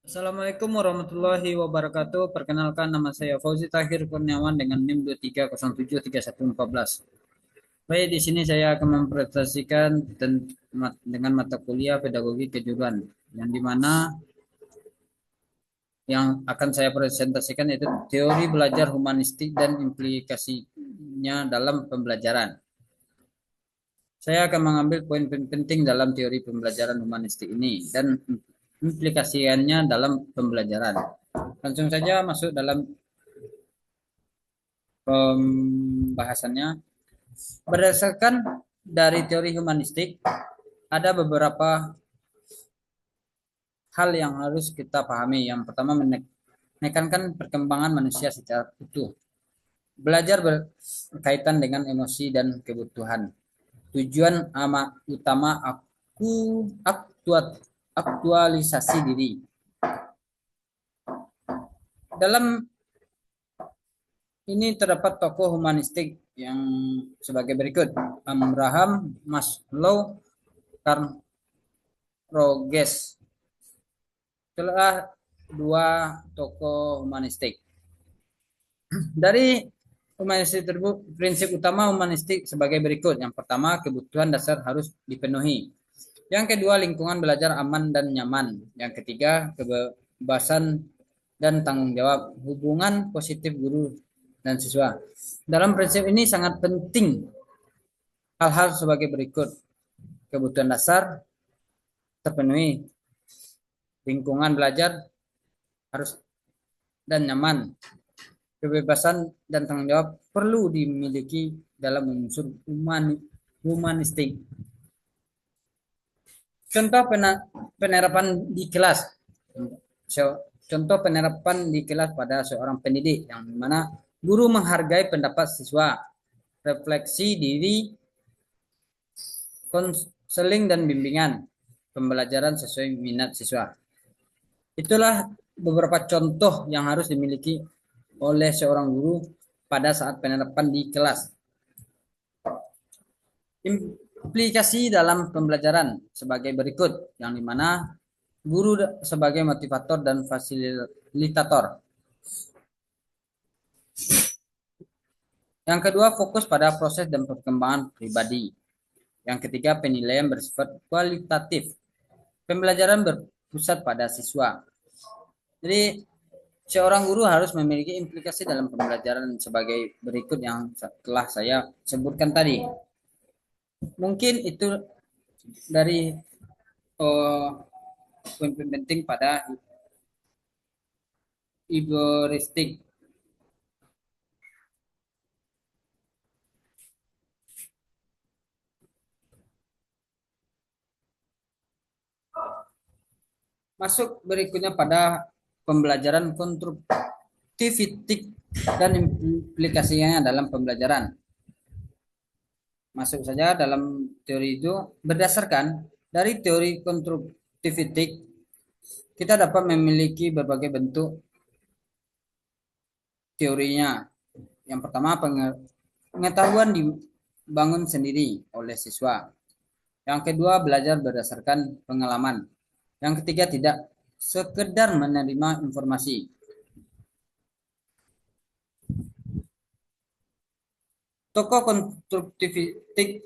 Assalamualaikum warahmatullahi wabarakatuh. Perkenalkan, nama saya Fauzi Tahir Kurniawan dengan NIM 23073114. Baik, di sini saya akan mempresentasikan dengan mata kuliah pedagogi kejuruan, yang dimana yang akan saya presentasikan yaitu teori belajar humanistik dan implikasinya dalam pembelajaran. Saya akan mengambil poin-poin penting dalam teori pembelajaran humanistik ini dan implikasinya dalam pembelajaran. Langsung saja masuk dalam pembahasannya. Berdasarkan dari teori humanistik, ada beberapa hal yang harus kita pahami. Yang pertama, menekankan perkembangan manusia secara utuh. Belajar berkaitan dengan emosi dan kebutuhan. Tujuan utama aktualisasi diri. Dalam ini terdapat tokoh humanistik yang sebagai berikut: Abraham Maslow, Karl Rogers. Itulah dua tokoh humanistik. Dari humanistik tersebut, prinsip utama humanistik sebagai berikut. Yang pertama, kebutuhan dasar harus dipenuhi. Yang kedua, lingkungan belajar aman dan nyaman. Yang ketiga, kebebasan dan tanggung jawab. Hubungan positif guru dan siswa. Dalam prinsip ini sangat penting hal-hal sebagai berikut. Kebutuhan dasar terpenuhi. Lingkungan belajar harus dan nyaman. Kebebasan dan tanggung jawab perlu dimiliki dalam unsur humanistik. Contoh penerapan di kelas. Contoh penerapan di kelas pada seorang pendidik yang mana guru menghargai pendapat siswa, refleksi diri, konseling dan bimbingan pembelajaran sesuai minat siswa. Itulah beberapa contoh yang harus dimiliki oleh seorang guru pada saat penerapan di kelas. Implikasi dalam pembelajaran sebagai berikut, yang dimana guru sebagai motivator dan fasilitator. Yang kedua, fokus pada proses dan perkembangan pribadi. Yang ketiga, penilaian bersifat kualitatif. Pembelajaran berpusat pada siswa. Jadi, seorang guru harus memiliki implikasi dalam pembelajaran sebagai berikut yang telah saya sebutkan tadi. Mungkin itu dari poin penting pada heuristik. Masuk berikutnya pada pembelajaran konstruktivitik dan implikasinya dalam pembelajaran. Masuk saja dalam teori itu. Berdasarkan dari teori konstruktivitik, kita dapat memiliki berbagai bentuk teorinya. Yang pertama, pengetahuan dibangun sendiri oleh siswa. Yang kedua, belajar berdasarkan pengalaman. Yang ketiga, tidak sekedar menerima informasi. Tokoh konstruktivistik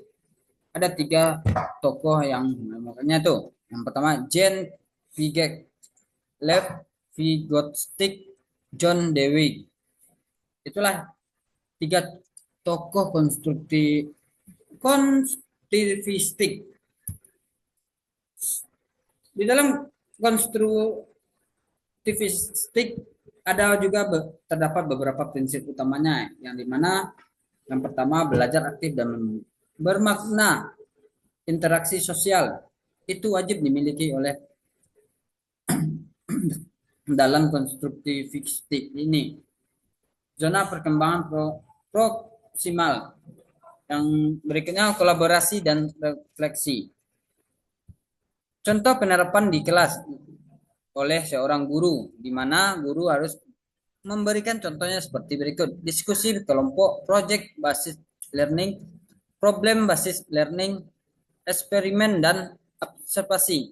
ada tiga tokoh yang makanya tuh. Yang pertama, Jan Piaget, Lev Vygotsky, John Dewey. Itulah tiga tokoh konstruktivistik. Di dalam konstruktivistik ada juga terdapat beberapa prinsip utamanya, yang dimana yang pertama, belajar aktif dan bermakna. Interaksi sosial itu wajib dimiliki oleh dalam konstruktivistik ini. Zona perkembangan proksimal. Yang berikutnya, kolaborasi dan refleksi. Contoh penerapan di kelas oleh seorang guru, di mana guru harus memberikan contohnya seperti berikut: diskusi kelompok, project basis learning, problem basis learning, eksperimen dan observasi.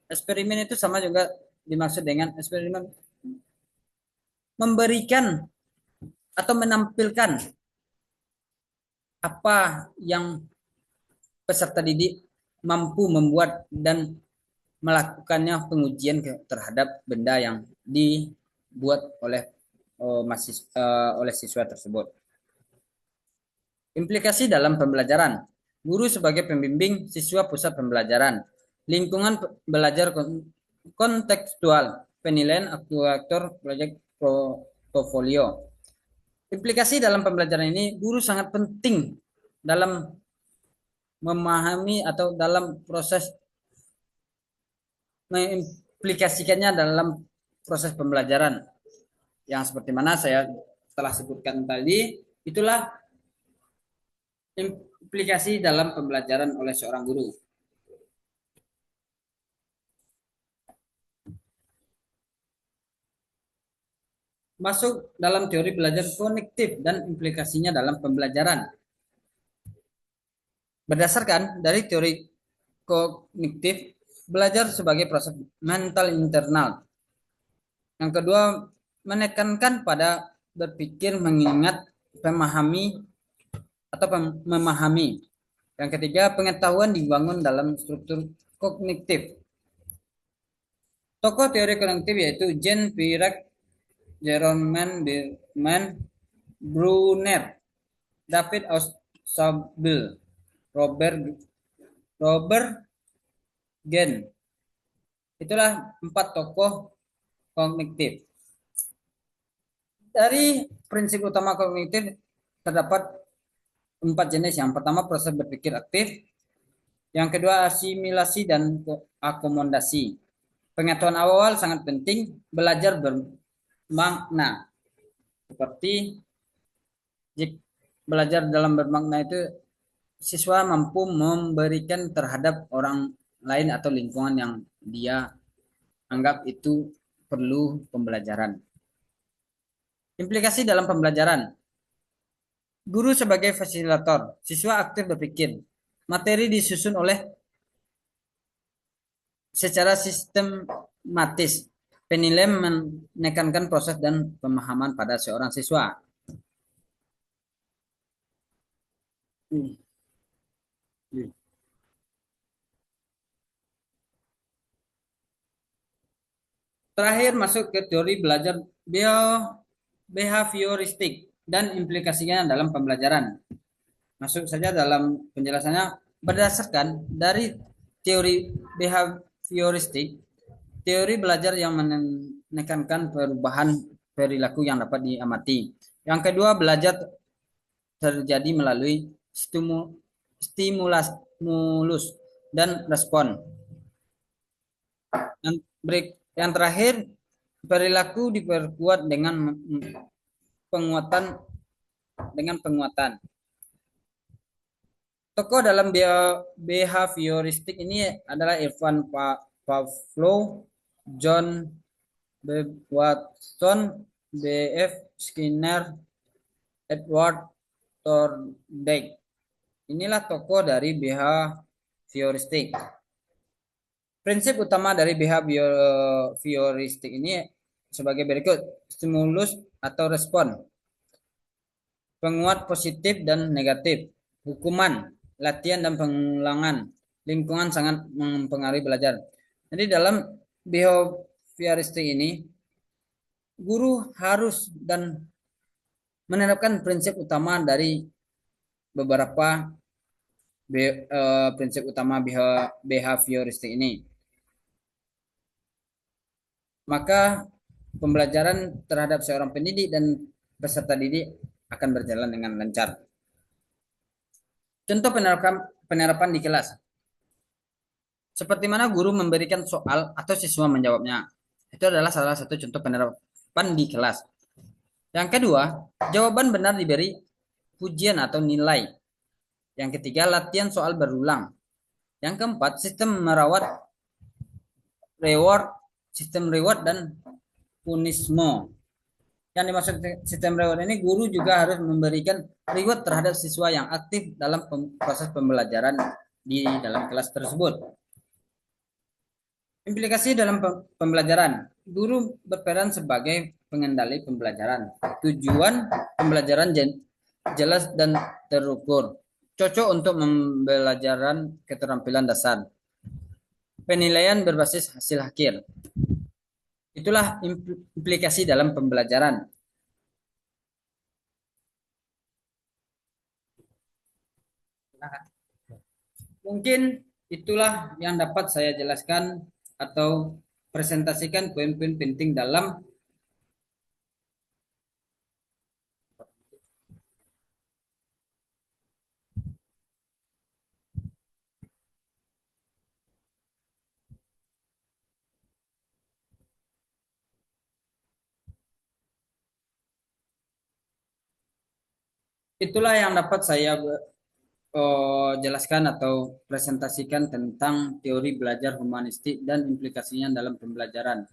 Eksperimen itu sama juga dimaksud dengan eksperimen memberikan atau menampilkan apa yang peserta didik mampu membuat dan melakukannya pengujian terhadap benda yang dibuat oleh siswa tersebut. Implikasi dalam pembelajaran. Guru sebagai pembimbing, siswa pusat pembelajaran. Lingkungan belajar kontekstual. Penilaian aktor proyek portofolio. Implikasi dalam pembelajaran ini, guru sangat penting dalam memahami atau dalam proses mengimplikasikannya dalam proses pembelajaran. Yang seperti mana saya telah sebutkan tadi, itulah implikasi dalam pembelajaran oleh seorang guru. Masuk dalam teori belajar kognitif dan implikasinya dalam pembelajaran. Berdasarkan dari teori kognitif, belajar sebagai proses mental internal. Yang kedua, menekankan pada berpikir, mengingat, memahami, atau memahami. Yang ketiga, pengetahuan dibangun dalam struktur kognitif. Tokoh teori kognitif yaitu Jean Piaget, Jerome Bierman, Brunner, David Ausubel, Robert Gen. Itulah 4 tokoh kognitif. Dari prinsip utama kognitif terdapat 4 jenis. Yang pertama proses berpikir aktif, yang kedua asimilasi dan akomodasi. Pengetahuan awal sangat penting, belajar bermakna. Seperti belajar dalam bermakna itu siswa mampu memberikan terhadap orang lain atau lingkungan yang dia anggap itu perlu pembelajaran. Implikasi dalam pembelajaran. Guru sebagai fasilitator, siswa aktif berpikir. Materi disusun oleh secara sistematis. Penilaian menekankan proses dan pemahaman pada seorang siswa. Terakhir masuk ke teori belajar behavioristik dan implikasinya dalam pembelajaran. Masuk saja dalam penjelasannya, berdasarkan dari teori behavioristik, teori belajar yang menekankan perubahan perilaku yang dapat diamati. Yang kedua, belajar terjadi melalui stimulus dan respon. Yang terakhir, perilaku diperkuat dengan penguatan. Tokoh dalam behavioristik ini adalah Ivan Pavlov, John Watson, B.F. Skinner, Edward Thorndike. Inilah tokoh dari behavioristik. Prinsip utama dari behavioristik ini sebagai berikut: stimulus atau respon, penguat positif dan negatif, hukuman, latihan dan pengulangan, lingkungan sangat mempengaruhi belajar. Jadi dalam behavioristik ini, guru harus dan menerapkan prinsip utama dari beberapa prinsip utama behavioristik ini. Maka pembelajaran terhadap seorang pendidik dan peserta didik akan berjalan dengan lancar. Contoh penerapan di kelas. Seperti mana guru memberikan soal atau siswa menjawabnya. Itu adalah salah satu contoh penerapan di kelas. Yang kedua, jawaban benar diberi pujian atau nilai. Yang ketiga, latihan soal berulang. Yang keempat, sistem reward dan punisme. Yang dimaksud sistem reward ini, guru juga harus memberikan reward terhadap siswa yang aktif dalam proses pembelajaran di dalam kelas tersebut. Implikasi dalam pembelajaran. Guru berperan sebagai pengendali pembelajaran. Tujuan pembelajaran jelas dan terukur. Cocok untuk pembelajaran keterampilan dasar. Penilaian berbasis hasil akhir. Itulah implikasi dalam pembelajaran. Mungkin itulah yang dapat saya jelaskan atau presentasikan poin-poin penting dalam. Itulah yang dapat saya jelaskan atau presentasikan tentang teori belajar humanistik dan implikasinya dalam pembelajaran.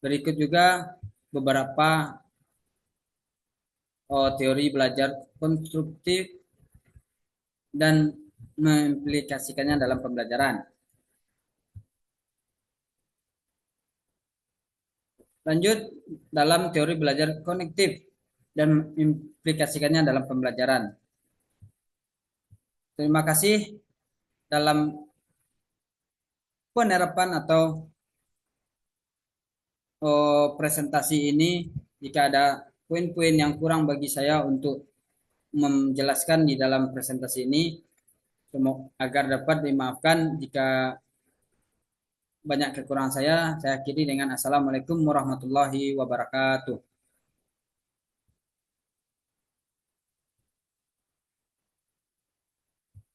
Berikut juga beberapa teori belajar konstruktif dan mengimplikasikannya dalam pembelajaran. Lanjut dalam teori belajar konektif dan implikasikannya dalam pembelajaran. Terima kasih dalam penerapan atau presentasi ini. Jika ada poin-poin yang kurang bagi saya untuk menjelaskan di dalam presentasi ini, agar dapat dimaafkan jika banyak kekurangan saya akhiri dengan Assalamualaikum warahmatullahi wabarakatuh.